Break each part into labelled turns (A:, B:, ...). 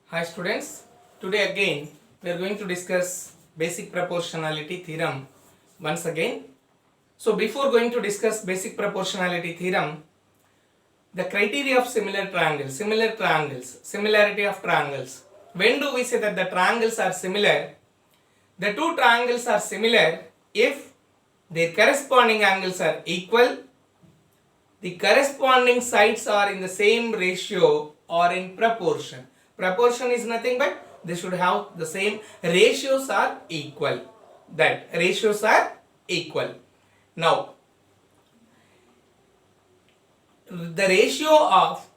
A: Hi students, today again we are going to discuss basic proportionality theorem once again. So before going to discuss basic proportionality theorem, the criteria of similarity of triangles. When do we say that the triangles are similar? The two triangles are similar if their corresponding angles are equal, the corresponding sides are in the same ratio or in proportion. Proportion is nothing but they should have the same ratios are equal. That ratios are equal. Now, the ratio of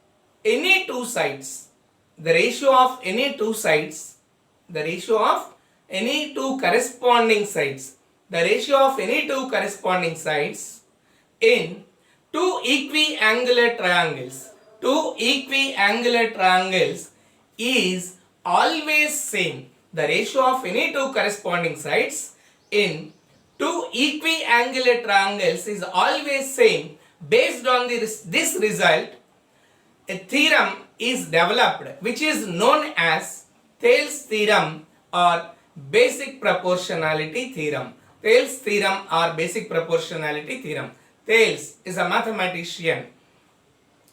A: any two sides, the ratio of any two sides, the ratio of any two corresponding sides, the ratio of any two corresponding sides in two equiangular triangles is always same. The ratio of any two corresponding sides in two equiangular triangles is always same. Based on this result, a theorem is developed which is known as Thales theorem or basic proportionality theorem. Thales theorem or basic proportionality theorem. Thales is a mathematician.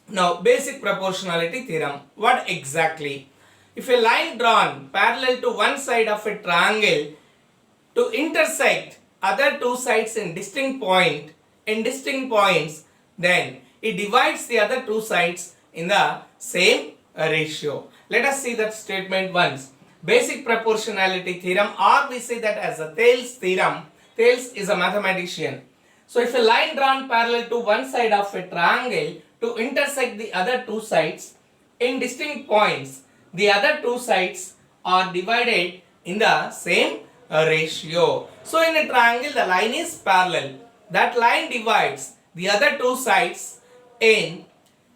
A: Now, basic proportionality theorem. What exactly? If a line drawn parallel to one side of a triangle to intersect other two sides in distinct points, then it divides the other two sides in the same ratio. Let us see that statement once. Basic proportionality theorem, or we say that as a Thales theorem. Thales is a mathematician. So if a line drawn parallel to one side of a triangle to intersect the other two sides in distinct points, the other two sides are divided in the same ratio. So in a triangle the line is parallel. That line divides the other two sides in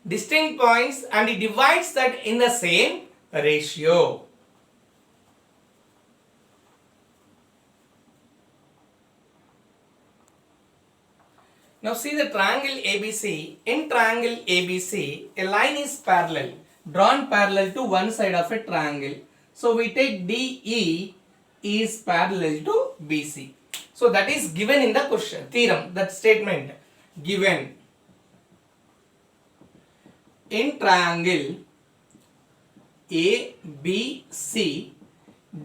A: distinct points and it divides that in the same ratio. Now see the triangle ABC. In triangle ABC, a line is parallel, drawn parallel to one side of a triangle. So we take DE is parallel to BC. So that is given in the question, theorem, that statement given. In triangle ABC,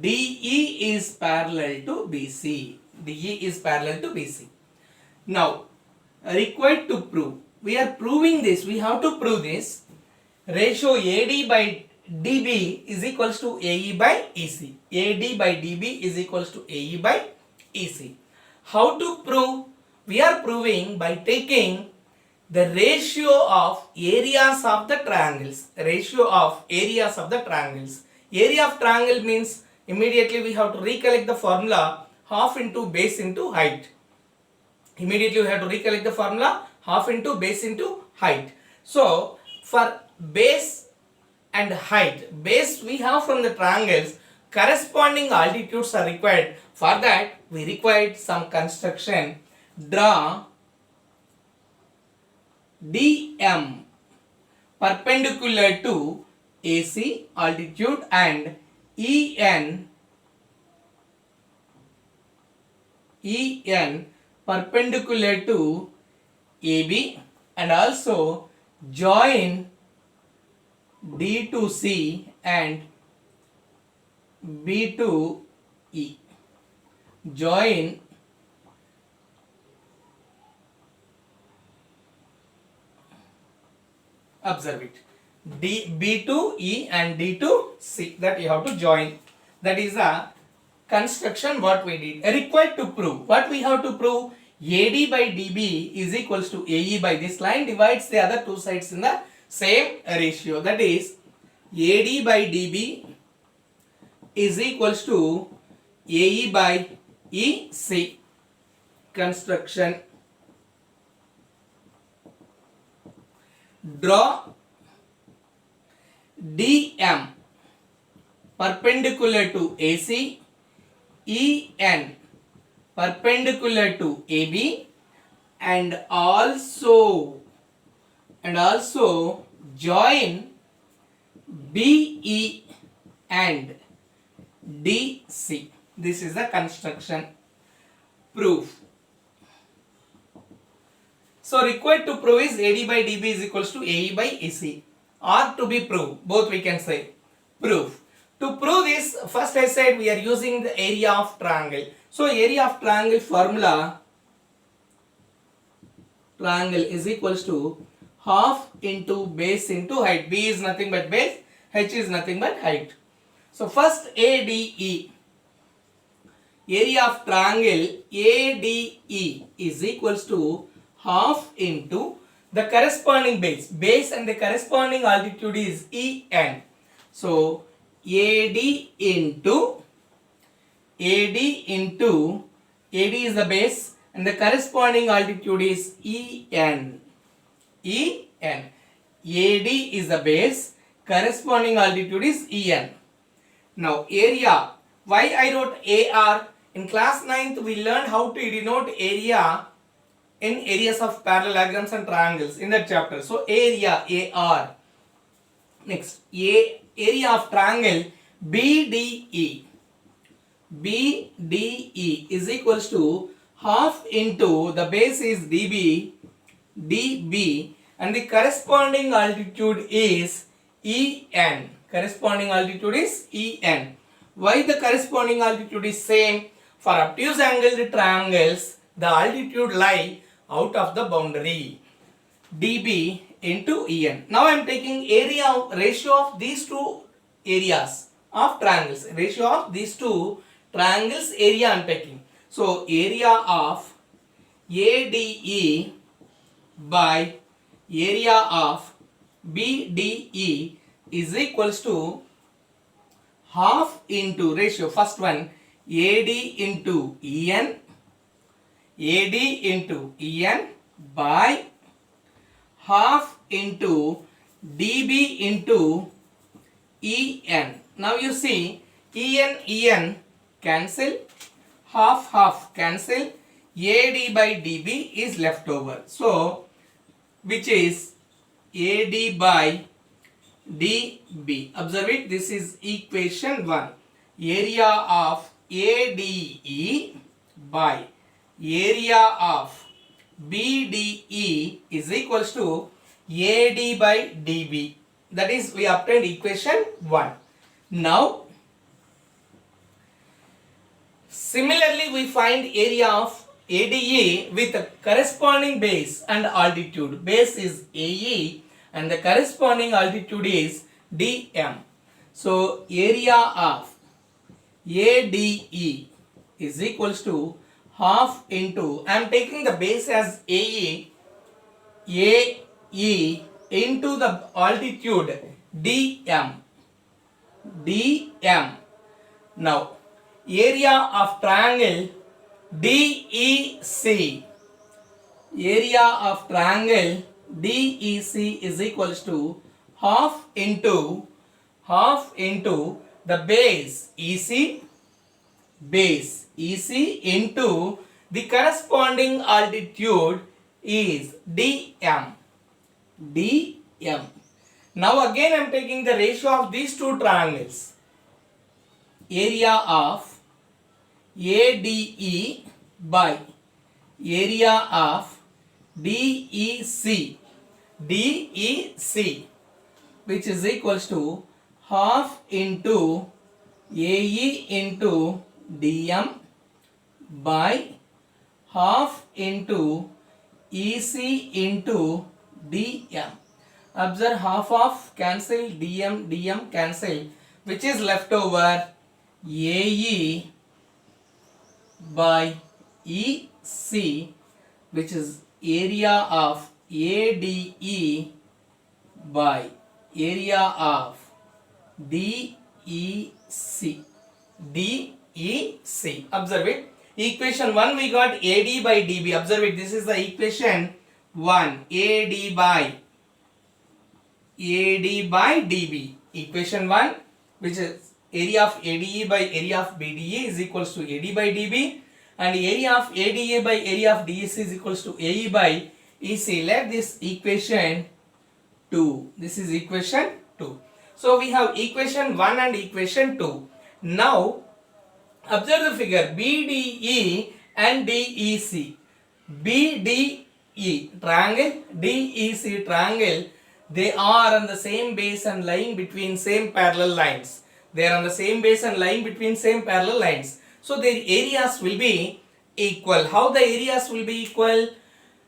A: DE is parallel to BC. DE is parallel to BC. Now, required to prove. We are proving this. We have to prove this. Ratio AD by DB is equals to AE by EC. AD by DB is equals to AE by EC. How to prove? We are proving by taking the ratio of areas of the triangles. Ratio of areas of the triangles. Area of triangle means immediately we have to recollect the formula half into base into height. Immediately we have to recollect the formula half into base into height. So for base and height, base we have from the triangles, corresponding altitudes are required. For that we required some construction. Draw DM perpendicular to AC altitude and EN perpendicular to AB and also join D to C and B to E. Join observe it. B to E and D to C, that you have to join. That is a construction what we did. Required to prove. What we have to prove? AD by DB is equals to AE by this line divides the other two sides in the same ratio. That is AD by DB is equals to AE by EC. Construction. Draw DM perpendicular to AC, EN perpendicular to AB and also join BE and DC. This is the construction proof. So required to prove is AD by DB is equals to AE by EC, or to be proved, both we can say. Proof. To prove this, first I said we are using the area of triangle. So area of triangle formula, triangle is equals to half into base into height. B is nothing but base, H is nothing but height. So first ADE, area of triangle ADE is equals to half into the corresponding base and the corresponding altitude is EN. So AD into AD is the base and the corresponding altitude is EN. AD is the base, corresponding altitude is EN. Now area, why I wrote AR? In class 9th we learned how to denote area in areas of parallelograms and triangles in that chapter. So area AR. Next area of triangle BDE. BDE is equals to half into the base is DB and the corresponding altitude is EN. Corresponding altitude is EN. Why the corresponding altitude is same? For obtuse angled triangles, the altitude lie out of the boundary. DB into EN. Now I am taking ratio of these two areas of triangles. Ratio of these two triangles area I am taking. So area of ADE by area of BDE is equals to half into ratio, first one AD into EN by half into DB into EN. Now you see EN cancel, half cancel, AD by DB is left over. So which is AD by DB. Observe it, this is equation 1. Area of ADE by area of BDE is equals to AD by DB. That is, we obtained equation 1. Now similarly we find area of ADE with a corresponding base and altitude. Base is AE and the corresponding altitude is DM. So area of ADE is equals to half into, I am taking the base as AE into the altitude DM. Now area of triangle DEC. Area of triangle DEC is equals to half into the base EC into the corresponding altitude is DM. Now again I am taking the ratio of these two triangles. Area of ADE by area of DEC, which is equals to half into AE into DM by half into EC into DM. Observe, half cancel, DM cancel, which is left over AE by EC, which is area of ADE by area of DEC. Observe it. Equation 1 we got AD by DB. Observe it. This is the equation 1. AD by DB. Equation 1, which is area of ADE by area of BDE is equals to AD by DB, and area of ADA by area of DEC is equals to AE by EC. Let this equation 2. This is equation 2. So we have equation 1 and equation 2. Now observe the figure BDE and DEC. BDE triangle, DEC triangle, they are on the same base and lying between same parallel lines. They are on the same base and lying between same parallel lines. So their areas will be equal. How the areas will be equal?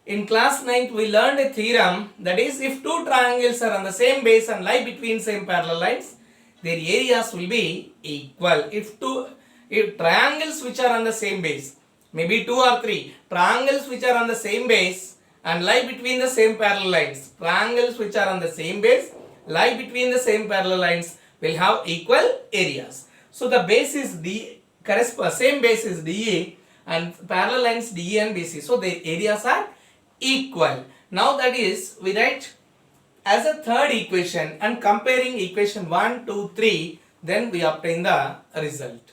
A: In class 9th we learned a theorem, that is, if two triangles are on the same base and lie between same parallel lines, their areas will be equal. If triangles which are on the same base, maybe 2 or 3 triangles which are on the same base and lie between the same parallel lines, triangles which are on the same base lie between the same parallel lines will have equal areas. So the base is same base is DE and parallel lines DE and BC. So the areas are equal. Now that is, we write as a third equation and comparing equation 1, 2, 3, then we obtain the result.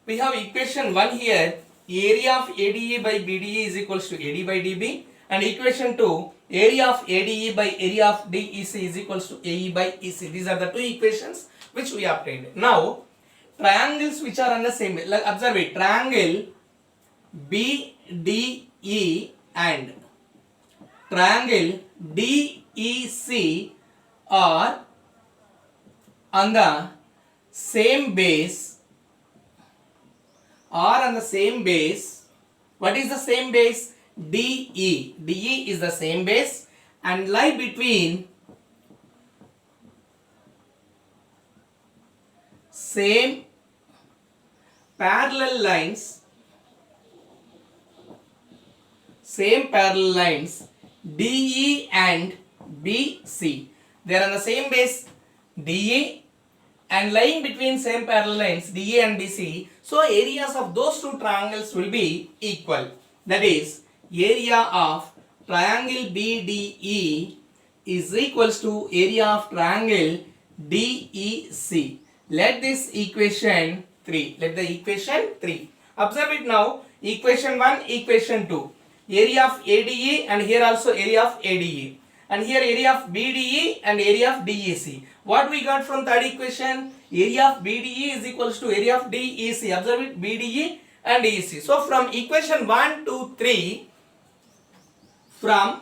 A: We have equation 1 here, area of ADE by BDE is equals to AD by DB, and equation 2, area of ADE by area of DEC is equals to AE by EC. These are the two equations which we obtained. Now, triangles which are on the same, like observe it, triangle BDE and triangle DEC are on the same base. What is the same base? DE. DE is the same base and lie between same parallel lines. DE and BC. They are on the same base DE and lying between same parallel lines DE and BC. So areas of those two triangles will be equal. That is, area of triangle BDE is equals to area of triangle DEC. Let this equation 3. Let the equation 3. Observe it now. Equation 1, equation 2. Area of ADE and here also area of ADE. And here area of BDE and area of DEC. What we got from third equation? Area of BDE is equals to area of DEC. Observe it, BDE and DEC. So from equation 1, 2, 3, from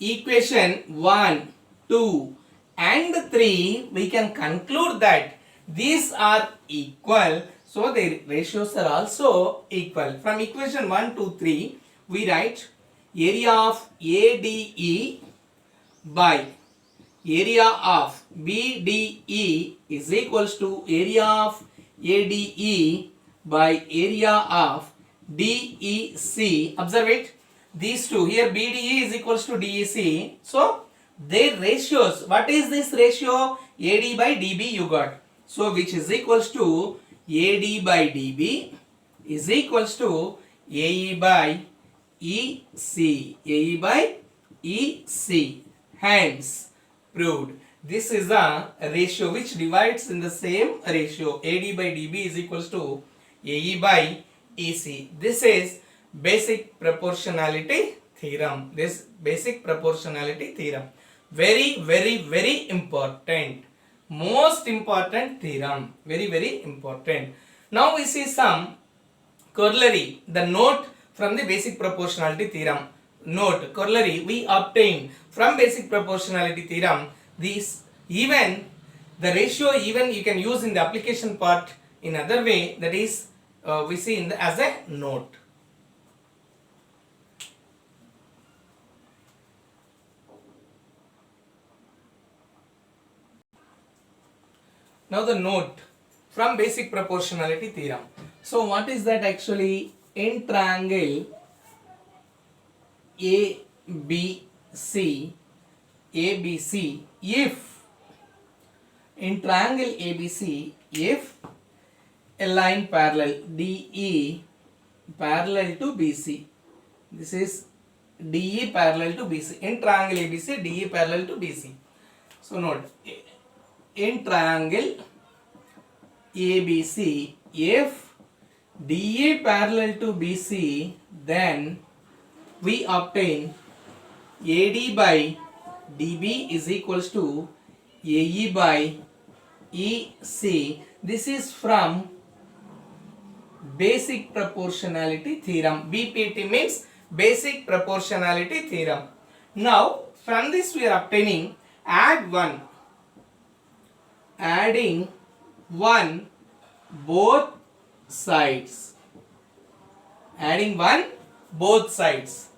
A: equation 1, 2 and 3, we can conclude that these are equal. So their ratios are also equal. From equation 1, 2, 3, we write area of ADE by area of BDE is equals to area of ADE by area of DEC. Observe it. These two here, BDE is equals to DEC. So their ratios, what is this ratio? AD by DB you got. So which is equals to AD by DB is equals to AE by EC. AE by EC. Hence proved. This is a ratio which divides in the same ratio. AD by DB is equals to AE by EC. This is basic proportionality theorem. This basic proportionality theorem. Very, very, very important. Most important theorem. Very, very important. Now we see some corollary. The note from the basic proportionality theorem. Note, corollary we obtain from basic proportionality theorem. These even the ratio even you can use in the application part in other way, that is we see in the, as a note. Now the note from basic proportionality theorem. So what is that actually? In triangle ABC, if in triangle ABC, if a line parallel DE parallel to BC, this is DE parallel to BC. In triangle ABC, DE parallel to BC. So note, in triangle ABC. If DA parallel to BC, then we obtain AD by DB is equals to AE by EC. This is from basic proportionality theorem. BPT means basic proportionality theorem. Now from this we are obtaining adding 1 both sides. Adding 1 both sides.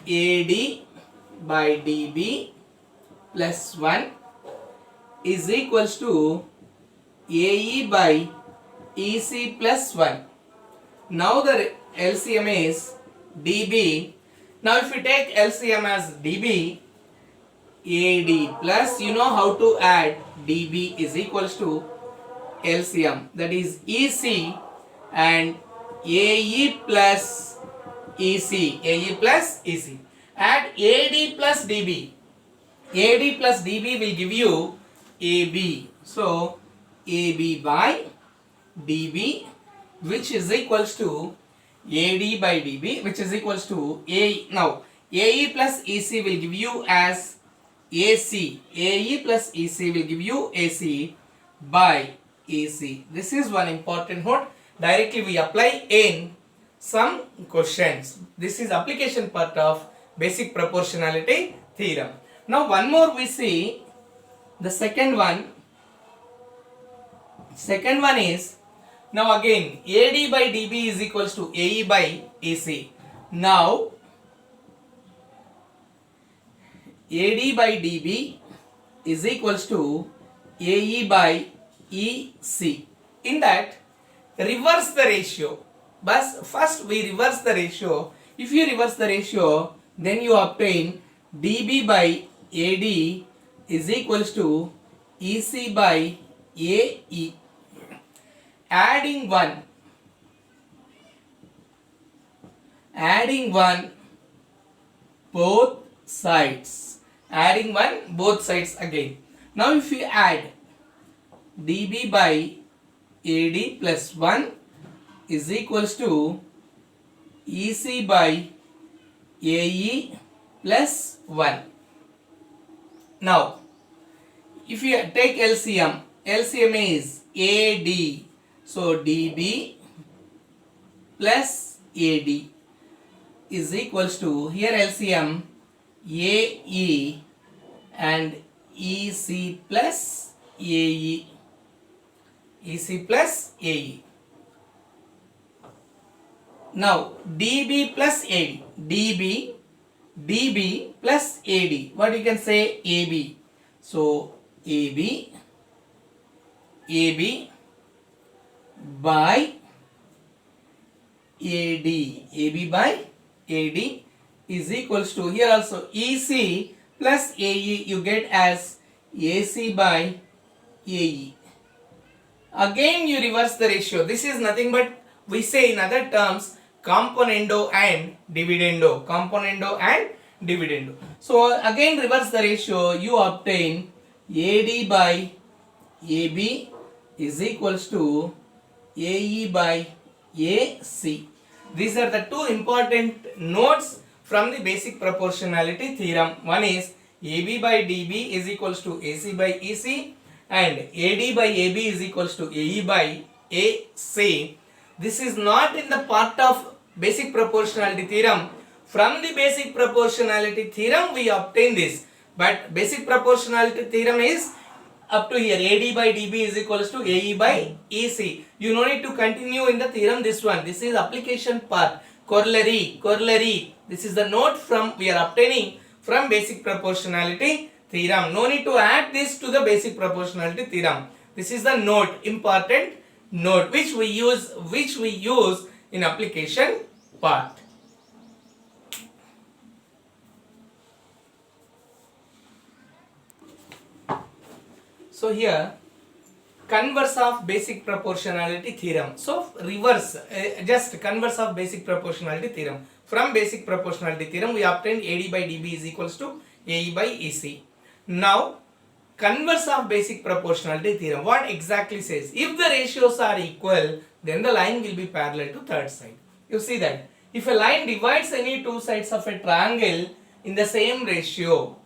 A: AD by DB plus 1 is equals to AE by EC plus 1. Now the LCM is DB. Now if we take LCM as DB, AD plus, you know how to add, DB is equals to LCM, that is EC and AE plus EC. AE plus EC. Add AD plus DB. AD plus DB will give you AB. So AB by DB, which is equals to AD by DB, which is equals to A. Now AE plus EC will give you as AC. AE plus EC will give you AC by AC. This is one important note. Directly we apply in some questions. This is application part of basic proportionality theorem. Now one more we see, the second one. Second one is, now again AD by DB is equals to AE by EC. Now AD by DB is equals to AE by EC. In that, reverse the ratio. But first we reverse the ratio. If you reverse the ratio, then you obtain DB by AD is equals to EC by AE. Adding 1 both sides. Adding 1 both sides again. Now if you add DB by AD plus 1 is equals to EC by AE plus 1. Now if you take LCM, LCM is AD. So DB plus AD is equals to, here LCM, AE and EC plus AE. EC plus AE. Now DB plus AD. DB plus AD. What you can say? AB. So AB by AD. AB by AD is equals to, here also EC plus AE you get as AC by AE. Again you reverse the ratio. This is nothing but, we say in other terms, componendo and dividendo. Componendo and dividendo. So again reverse the ratio, you obtain AD by AB is equals to AE by AC. These are the two important notes from the basic proportionality theorem. One is AB by DB is equals to AC by EC and AD by AB is equals to AE by AC. This is not in the part of basic proportionality theorem. From the basic proportionality theorem we obtain this, but basic proportionality theorem is up to here. AD by DB is equals to AE by EC. You no need to continue in the theorem this one. This is application part. Corollary. This is the note from we are obtaining from basic proportionality theorem. No need to add this to the basic proportionality theorem. This is the note, important note, which we use in application part. So here, converse of basic proportionality theorem. So reverse, just converse of basic proportionality theorem. From basic proportionality theorem we obtained AD by DB is equals to AE by EC. Now converse of basic proportionality theorem. What exactly says? If the ratios are equal, then the line will be parallel to third side. You see that? If a line divides any two sides of a triangle in the same ratio,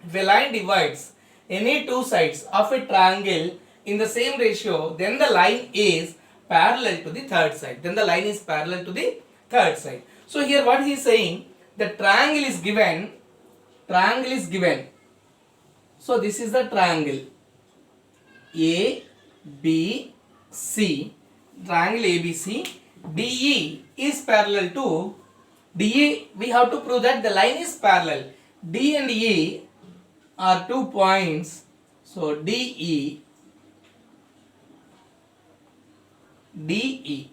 A: if a line divides any two sides of a triangle in the same ratio, then the line is parallel to the third side. Then the line is parallel to the third side. So here what he is saying, the triangle is given. Triangle is given. So this is the triangle A, B, C. Triangle ABC. DE is parallel to DE. We have to prove that the line is parallel. D and E are 2 points. So DE, DE,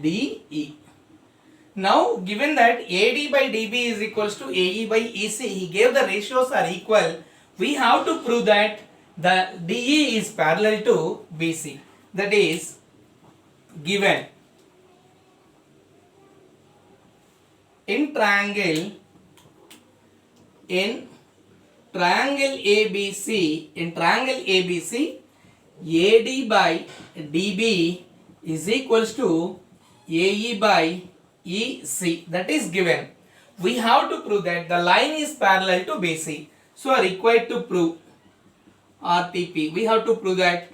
A: DE. Now given that AD by DB is equals to AE by EC, he gave the ratios are equal. We have to prove that the DE is parallel to BC. That is given in triangle ABC, AD by DB is equals to AE by EC. That is given. We have to prove that the line is parallel to BC. So are required to prove RTP. We have to prove that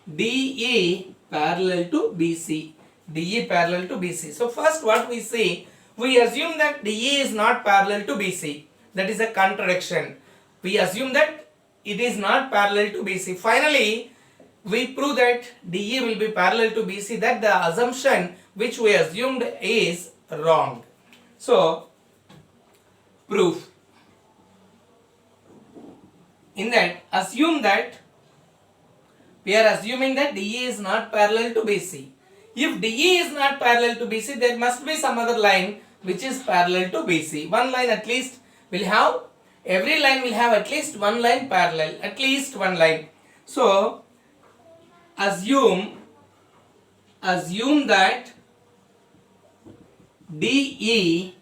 A: DE parallel to BC. DE parallel to BC. So first what we see, we assume that DE is not parallel to BC. That is a contradiction. We assume that it is not parallel to BC. Finally, we prove that DE will be parallel to BC, that the assumption which we assumed is wrong. So, proof. In that, assume that we are assuming that DE is not parallel to BC. If DE is not parallel to BC, there must be some other line which is parallel to BC. One line at least will have, every line will have at least one line parallel, at least one line. So, assume that DE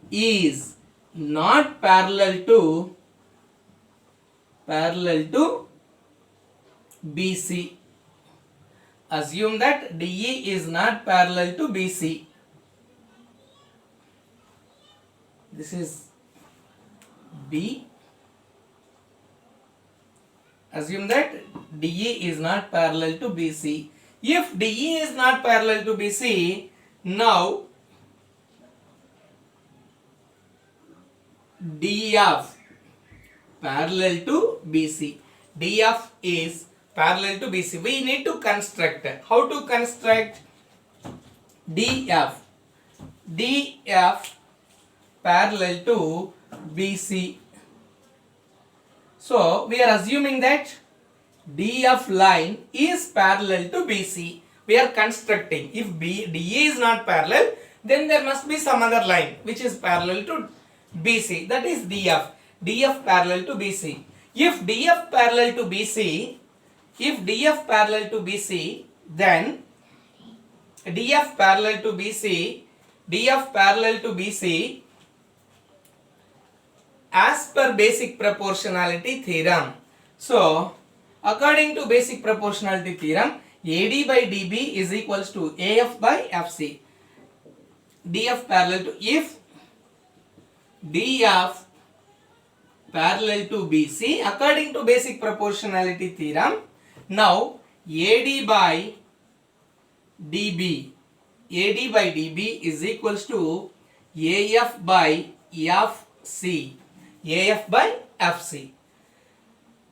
A: is not parallel to BC. Assume that DE is not parallel to BC. This is B. Assume that DE is not parallel to BC. If DE is not parallel to BC, now DF parallel to BC. DF is parallel to BC. We need to construct. How to construct? DF parallel to BC. So we are assuming that DF line is parallel to BC. We are constructing. If DE is not parallel, then there must be some other line which is parallel to BC. That is DF. DF parallel to BC. If DF parallel to BC, then DF parallel to BC as per basic proportionality theorem. So, according to basic proportionality theorem, AD by DB is equals to AF by FC. DF parallel to, if DF parallel to BC, according to basic proportionality theorem, now AD by DB is equals to AF by FC. AF by FC.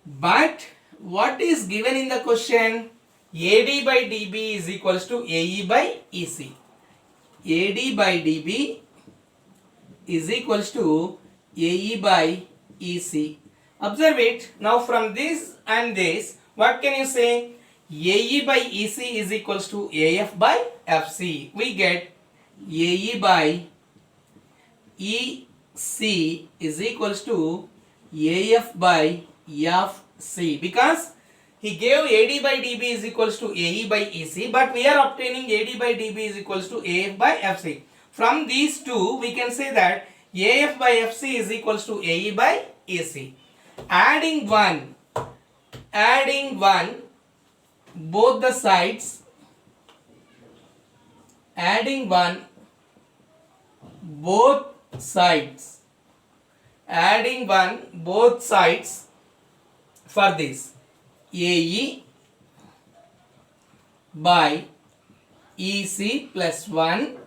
A: But what is given in the question? AD by DB is equals to AE by EC. AD by DB is equals to AE by EC. Observe it. Now from this and this, what can you say? AE by EC is equals to AF by FC. We get AE by EC is equals to AF by FC, because he gave AD by DB is equals to AE by EC, but we are obtaining AD by DB is equals to AF by FC. From these two, we can say that AF by FC is equals to AE by AC. Adding 1, both the sides, adding 1, both sides, adding 1, both sides for this. AE by EC plus 1,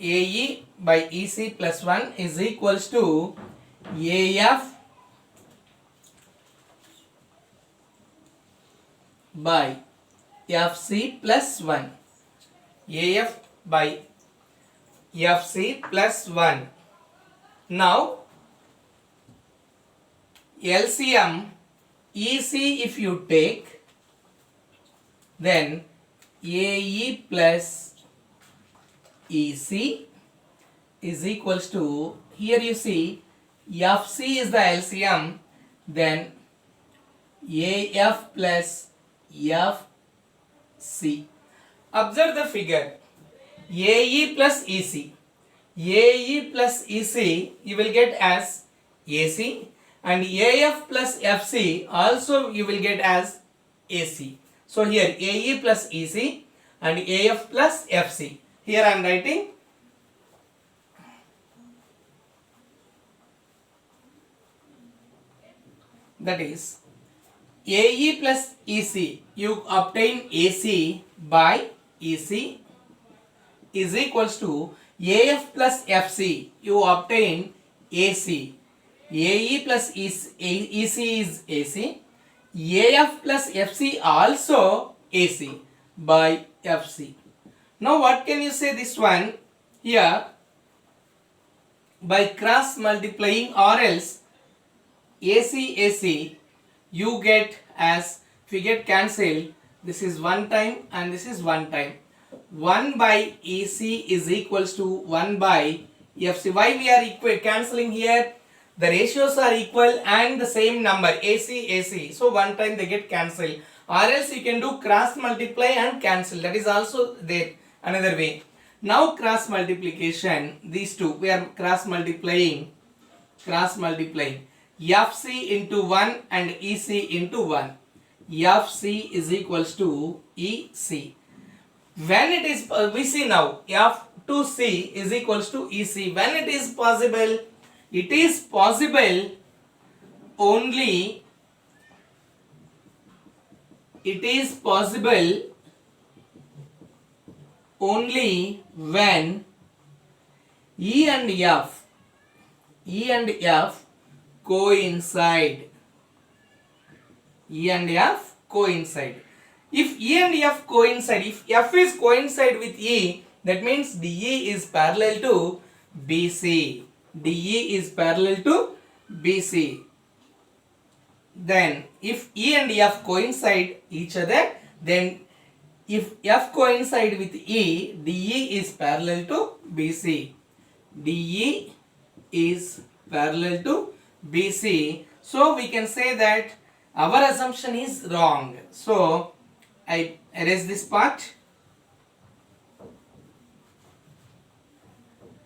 A: AE by EC plus 1 is equals to AF by FC plus 1. AF by FC plus 1. Now LCM EC if you take, then AE plus EC is equals to, here you see FC is the LCM, then AF plus FC. Observe the figure. AE plus EC. AE plus EC you will get as AC, and AF plus FC also you will get as AC. So here AE plus EC and AF plus FC. Here I am writing that is AE plus EC, you obtain AC by EC is equals to AF plus FC, you obtain AC. AE plus EC is AC. AF plus FC also AC by FC. Now what can you say this one? Here by cross multiplying or else AC you get as, if you get cancelled, this is one time and this is one time. 1 by EC is equals to 1 by FC. Why we are cancelling here? The ratios are equal and the same number, AC. So one time they get cancelled. Or else you can do cross multiply and cancel. That is also there, another way. Now cross multiplication, these two, we are cross multiplying. FC into 1 and EC into 1. FC is equals to EC. When it is, we see now, F to C is equals to EC. When it is possible? It is possible only, when E and F coincide. If E and F coincide, if F is coincide with E, that means DE is parallel to BC. Then if E and F coincide each other, then if F coincide with E, DE is parallel to BC. DE is parallel to BC. So we can say that our assumption is wrong. So I erase this part.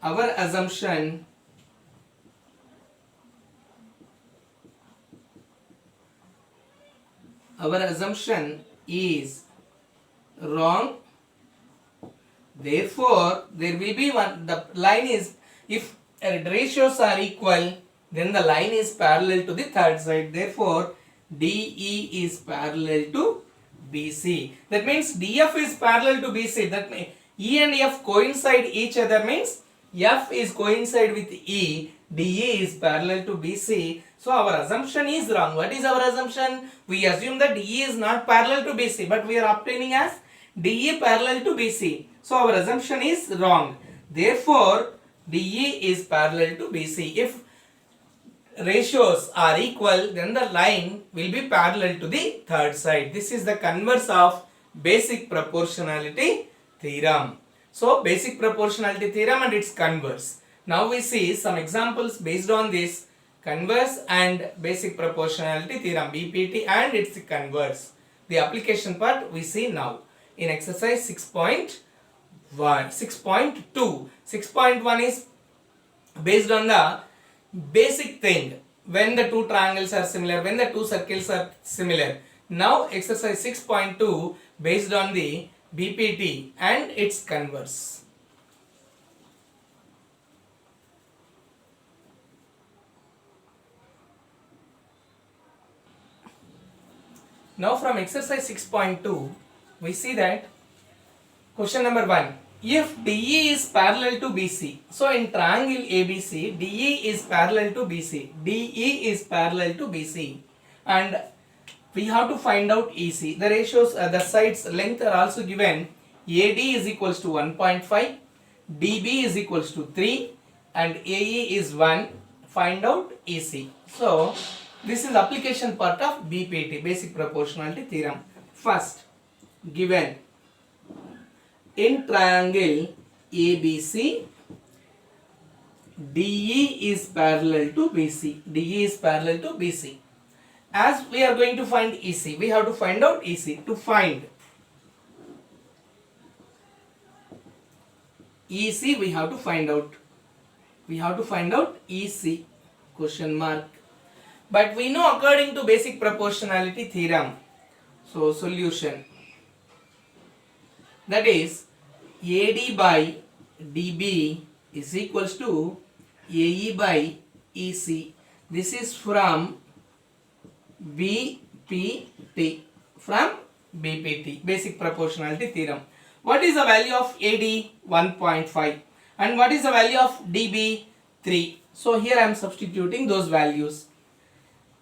A: Our assumption is wrong. Therefore, there will be one, the line is, if ratios are equal, then the line is parallel to the third side. Therefore, DE is parallel to BC. That means DF is parallel to BC. That means E and F coincide each other, means F is coincide with E, DE is parallel to BC. So our assumption is wrong. What is our assumption? We assume that DE is not parallel to BC, but we are obtaining as DE parallel to BC. So our assumption is wrong. Therefore, DE is parallel to BC. If ratios are equal, then the line will be parallel to the third side. This is the converse of basic proportionality theorem. So basic proportionality theorem and its converse. Now we see some examples based on this converse and basic proportionality theorem, BPT, and its converse. The application part we see now in exercise 6.1. 6.2. 6.1 is based on the basic thing, when the two triangles are similar, when the two circles are similar. Now exercise 6.2 based on the BPT and its converse. Now from exercise 6.2 we see that question number 1. If DE is parallel to BC, so in triangle ABC, DE is parallel to BC. DE is parallel to BC, and we have to find out EC. The ratios, the sides length are also given. AD is equals to 1.5, DB is equals to 3, and AE is 1. Find out EC. So this is application part of BPT, basic proportionality theorem. First, given in triangle ABC, DE is parallel to BC. DE is parallel to BC. As we are going to find EC, we have to find out EC. To find EC, we have to find out. We have to find out EC. Question mark. But we know according to basic proportionality theorem. So solution. That is AD by DB is equals to AE by EC. This is from BPT. From BPT, basic proportionality theorem. What is the value of AD? 1.5. And what is the value of DB? 3. So here I am substituting those values.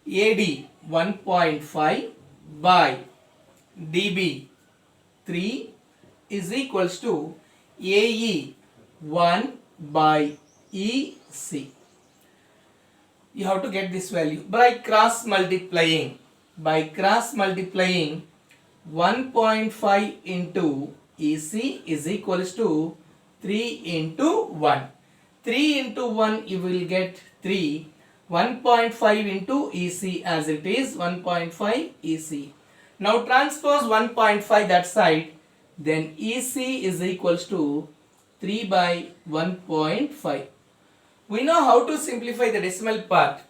A: AD 1.5 by DB 3 is equals to AE 1 by EC. You have to get this value by cross multiplying. By cross multiplying, 1.5 into EC is equals to 3 into 1. 3 into 1 you will get 3. 1.5 into EC as it is 1.5 EC. Now transpose 1.5 that side, then EC is equals to 3 by 1.5. We know how to simplify the decimal part.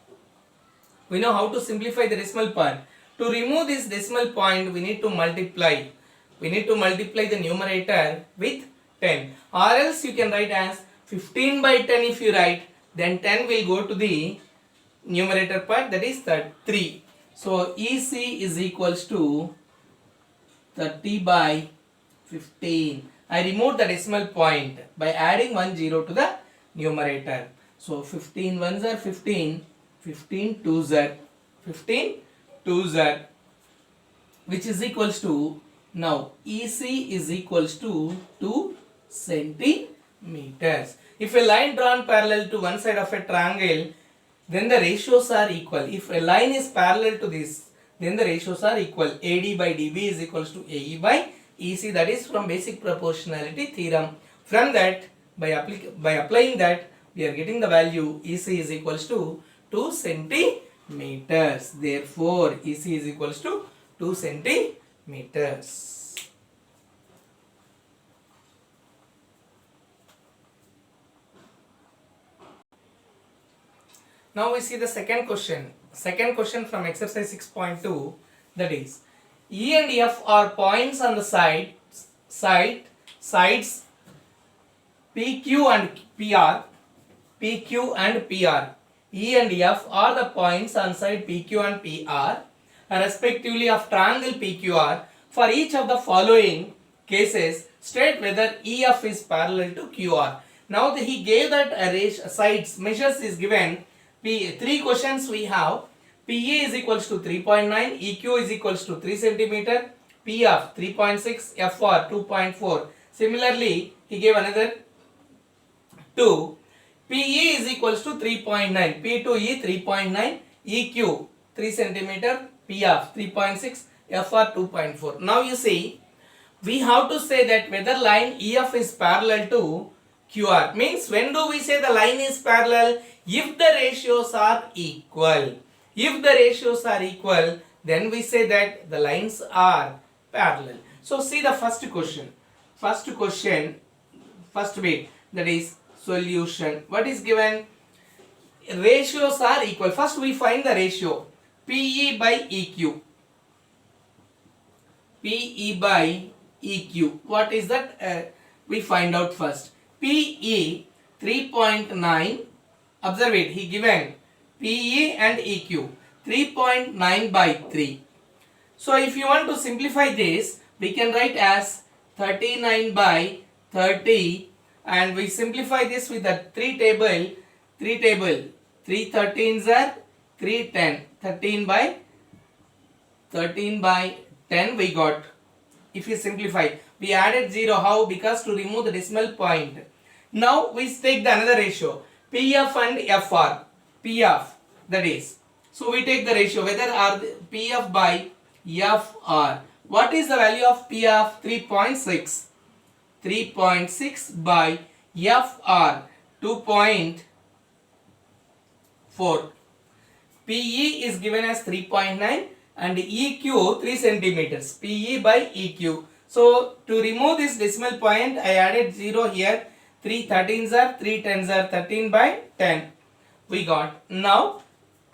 A: We know how to simplify the decimal part. To remove this decimal point, we need to multiply. We need to multiply the numerator with 10. Or else you can write as 15 by 10 if you write, then 10 will go to the numerator part, that is 3. So EC is equals to 30 by 15. I removed the decimal point by adding 1 0 to the numerator. So 15 ones are 15, 15 twos are 15 twos are, which is equals to, now EC is equals to 2 centimeters. If a line drawn parallel to one side of a triangle, then the ratios are equal. If a line is parallel to this, then the ratios are equal. AD by DB is equals to AE by EC. That is from basic proportionality theorem. From that, by applying that, we are getting the value EC is equals to 2 centimeters. Therefore, EC is equals to 2 centimeters. Now we see the second question. Second question from exercise 6.2, that is E and F are points on the sides PQ and PR. PQ and PR. E and F are the points on side PQ and PR, respectively of triangle PQR. For each of the following cases, state whether EF is parallel to QR. Now he gave that sides measures is given. Three questions we have. PE is equals to 3.9, EQ is equals to 3 cm, PF 3.6, FR 2.4. Similarly, he gave another 2. PE is equals to 3.9, P to E 3.9, EQ 3 cm, PF 3.6, FR 2.4. Now you see, we have to say that whether line EF is parallel to QR. Means when do we say the line is parallel? If the ratios are equal. If the ratios are equal, then we say that the lines are parallel. So see the first question. First bit, that is solution. What is given? ratios are equal. First we find the ratio PE by EQ. PE by EQ. What is that? We find out first. PE 3.9. Observe it. He given PE and EQ 3.9 by 3. So if you want to simplify this, we can write as 39 by 30, and we simplify this with the 3 table. 3 13s are 3 10. 13 by 10 we got. If you simplify, we added 0. How? Because to remove the decimal point. Now we take the another ratio, PF and FR. PF, that is. So we take the ratio whether are PF by FR. What is the value of PF? 3.6. 3.6 by FR 2.4. PE is given as 3.9 and EQ 3 centimeters. PE by EQ. So to remove this decimal point, I added 0 here. 3 13s are 3 10s are 13 by 10. We got. Now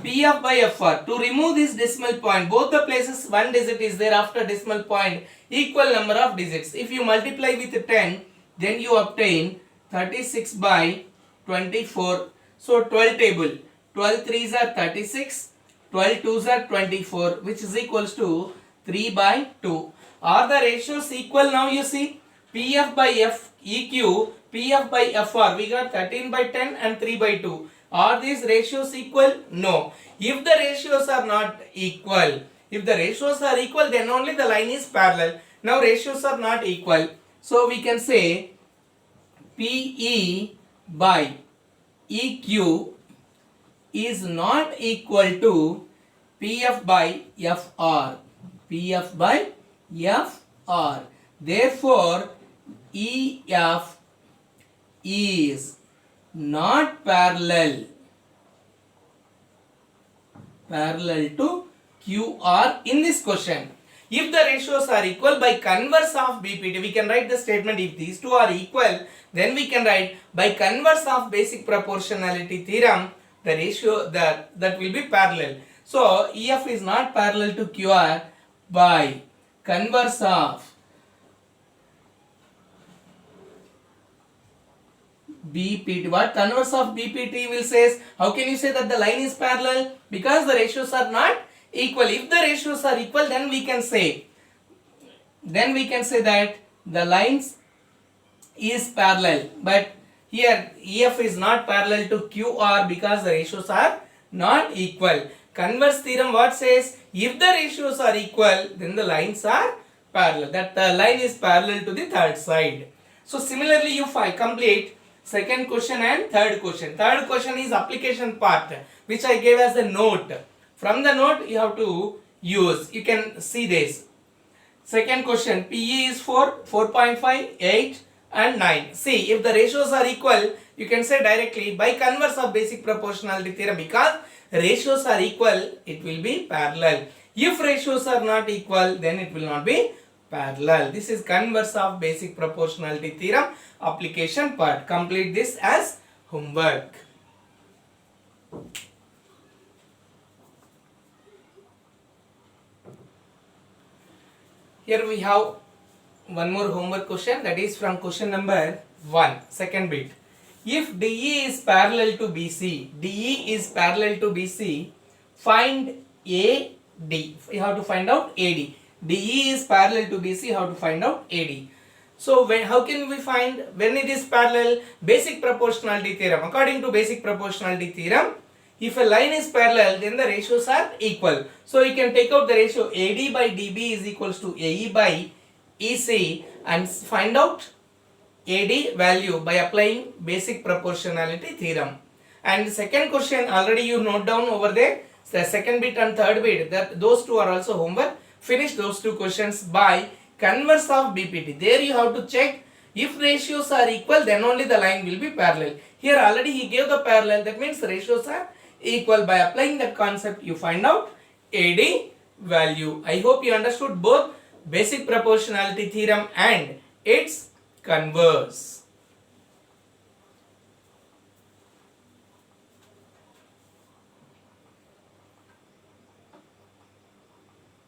A: PF by FR. To remove this decimal point, both the places one digit is there after decimal point, equal number of digits. If you multiply with 10, then you obtain 36 by 24. So 12 table. 12 3s are 36. 12 2s are 24, which is equals to 3 by 2. Are the ratios equal now? You see, PF by EQ, PF by FR, we got 13 by 10 and 3 by 2. Are these ratios equal? No. If the ratios are not equal, then only the line is parallel. Now ratios are not equal. So we can say PE by EQ is not equal to PF by FR. PF by FR. Therefore, EF is not parallel to QR in this question. If the ratios are equal, by converse of BPT, we can write the statement. If these two are equal, then we can write by converse of basic proportionality theorem, the ratio that will be parallel. So EF is not parallel to QR by converse of BPT. What converse of BPT will says? How can you say that the line is parallel? Because the ratios are not equal. If the ratios are equal, then we can say that the lines is parallel. But here EF is not parallel to QR because the ratios are not equal. Converse theorem what says? If the ratios are equal, then the lines are parallel. That the line is parallel to the third side. So similarly, you complete second question and third question. Third question is application part, which I gave as a note. From the note you have to use. You can see this. Second question, PE is 4, 4.5, 8 and 9. See, if the ratios are equal, you can say directly by converse of basic proportionality theorem, because ratios are equal, it will be parallel. If ratios are not equal, then it will not be parallel. This is converse of basic proportionality theorem application part. Complete this as homework. Here we have one more homework question, that is from question number 1, second bit. If DE is parallel to BC, find AD. You have to find out AD. DE is parallel to BC, how to find out AD. So how can we find when it is parallel? Basic proportionality theorem. According to basic proportionality theorem, if a line is parallel, then the ratios are equal. So you can take out the ratio AD by DB is equals to AE by EC and find out AD value by applying basic proportionality theorem. And second question already you note down over there. The second bit and third bit, that those two are also homework. Finish those two questions by converse of BPT. There you have to check if ratios are equal, then only the line will be parallel. Here already he gave the parallel, that means the ratios are equal. By applying that concept, you find out AD value. I hope you understood both basic proportionality theorem and its converse.